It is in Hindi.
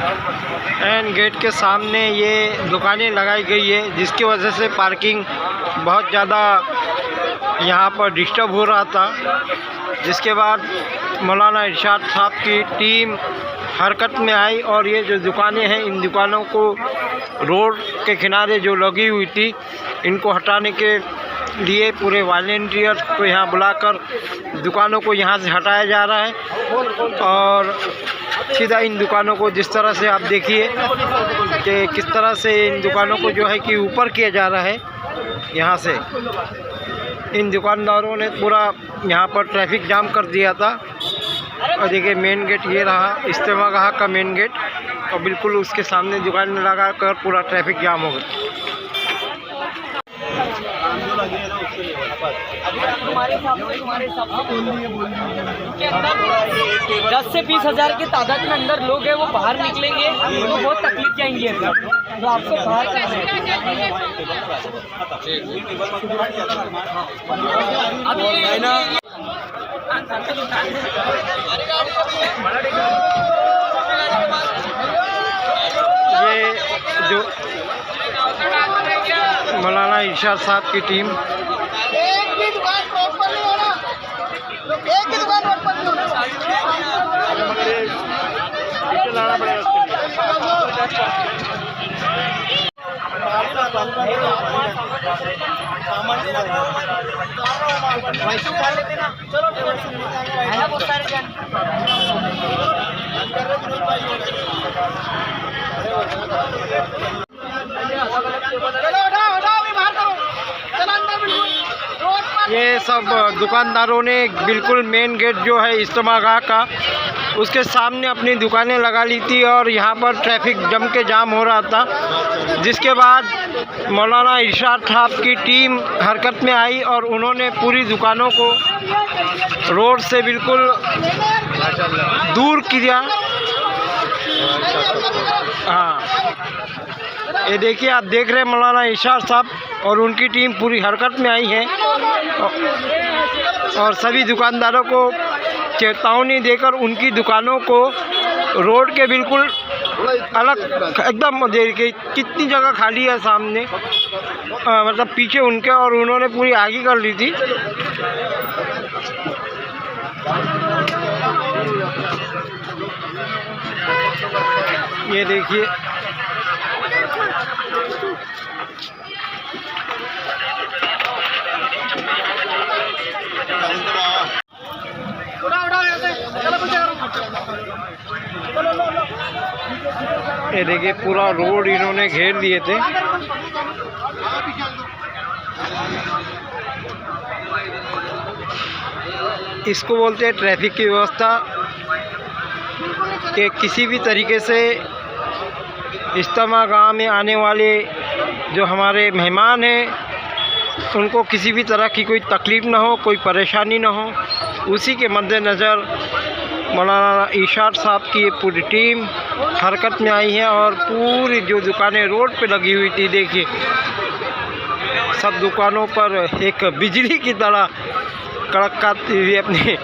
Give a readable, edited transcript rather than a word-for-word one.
एंड गेट के सामने ये दुकानें लगाई गई है, जिसकी वजह से पार्किंग बहुत ज़्यादा यहाँ पर डिस्टर्ब हो रहा था। जिसके बाद मौलाना इरशाद साहब की टीम हरकत में आई और ये जो दुकानें हैं, इन दुकानों को रोड के किनारे जो लगी हुई थी, इनको हटाने के लिए पूरे वॉलंटियर को यहाँ बुलाकर दुकानों को यहाँ से हटाया जा रहा है। और सीधा इन दुकानों को जिस तरह से आप देखिए कि किस तरह से इन दुकानों को जो है कि ऊपर किया जा रहा है। यहाँ से इन दुकानदारों ने पूरा यहाँ पर ट्रैफिक जाम कर दिया था। और देखिए मेन गेट ये रहा, इज्तिमागाह का मेन गेट, और बिल्कुल उसके सामने दुकान लगा कर पूरा ट्रैफिक जाम हो गया। के अंदर 10 से 20 हज़ार की तादाद में अंदर लोग हैं, वो बाहर निकलेंगे तो बहुत तकलीफ जाएंगी। तो आपको बाहर ये जो मौलाना इरशाद साहब की टीम ये सब दुकानदारों ने बिल्कुल मेन गेट जो है इज्तिमागाह का, उसके सामने अपनी दुकानें लगा ली थी और यहाँ पर ट्रैफिक जम के जाम हो रहा था। जिसके बाद मौलाना इरशाद साहब की टीम हरकत में आई और उन्होंने पूरी दुकानों को रोड से बिल्कुल दूर किया। हाँ, ये देखिए, आप देख रहे हैं मौलाना इरशाद साहब और उनकी टीम पूरी हरकत में आई है और सभी दुकानदारों को चेतावनी देकर उनकी दुकानों को रोड के बिल्कुल अलग एकदम देखिए कितनी जगह खाली है सामने, मतलब पीछे उनके, और उन्होंने पूरी आगे कर ली थी। ये देखिए ये देखिए पूरा रोड इन्होंने घेर लिए थे। इसको बोलते हैं ट्रैफिक की व्यवस्था, कि किसी भी तरीके से इज्तिमागाह में आने वाले जो हमारे मेहमान हैं उनको किसी भी तरह की कोई तकलीफ़ ना हो, कोई परेशानी ना हो। उसी के मद्देनज़र मौलाना इरशाद साहब की पूरी टीम हरकत में आई है और पूरी जो दुकानें रोड पे लगी हुई थी, देखिए सब दुकानों पर एक बिजली की तरह कड़कती हुई अपनी